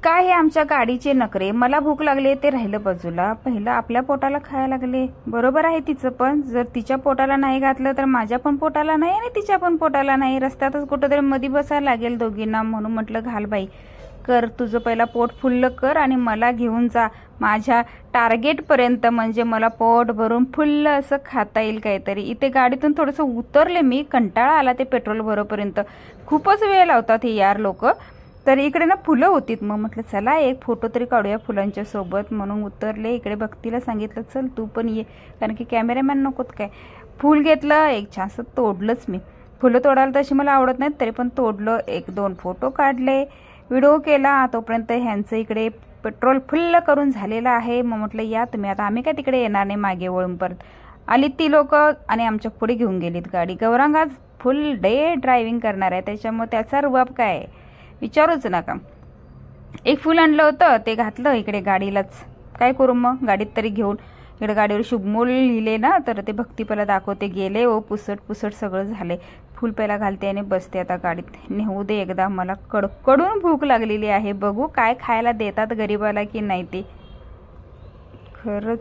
काय हे आमच्या गाडीचे नखरे। मला भूक लागली ते राहिलं बाजूला, पहिलं आपल्या पोटाला खायला लागले। बरोबर आहे तिचं पण, जर तिच्या पोटाला नाही घातलं तर माझ्या पण पोटाला नाही आणि तिच्या पण पोटाला नाही, रस्त्यातच कुठेतरी मधी बसायला लागेल दोघींना। म्हणून म्हटलं घाल बाई, कर तुझं पहिला पोट फुल्ल कर आणि मला घेऊन जा माझ्या टार्गेट पर्यंत, म्हणजे मला पोट भरून फुल्ल असं खाता येईल काहीतरी। इथे गाडीतून थोडंसं उतरले मी, कंटाळा आला ते पेट्रोल भरोपर्यंत, खूपच वेळ लावतात हे यार लोक। तर इकडे ना फुलं होतीत, मग म्हटलं चला एक फोटो तरी काढूया फुलांच्या सोबत, म्हणून उतरले। इकडे भक्तीला सांगितलं चल तू पण ये, कारण की कॅमेरामॅन नकोत काय। फूल घेतलं, एक छानसं तोडलंच मी। फुलं तोडायला तशी मला आवडत नाहीत, तरी पण तोडलं, एक दोन फोटो काढले, व्हिडिओ केला। तोपर्यंत ह्यांचं इकडे पेट्रोल फुल्ल करून झालेलं आहे। मग म्हटलं या तुम्ही आता, आम्ही काय तिकडे येणार नाही मागे वळून परत। आली ती लोक आणि आमच्या पुढे घेऊन गेलीत गाडी। गौरांग आज फुल डे ड्रायव्हिंग करणार आहे, त्याच्यामुळे त्याचा रुबाब काय आहे विचारूच नका। एक फुल आणलं होतं ते घातलं इकडे गाडीलाच, काय करू मग गाडीत तरी घेऊन। इकडे गाडीवर शुभमोल लिहिले ना, तर ते भक्ती पहिला दाखवते, गेले ओ पुसट पुसट सगळं झाले। फुल पहिला घालते आणि बसते आता गाडीत, नेऊ दे एकदा, मला कडकडून भूक लागलेली आहे। बघू काय खायला देतात गरीबाला की नाही ते, खरंच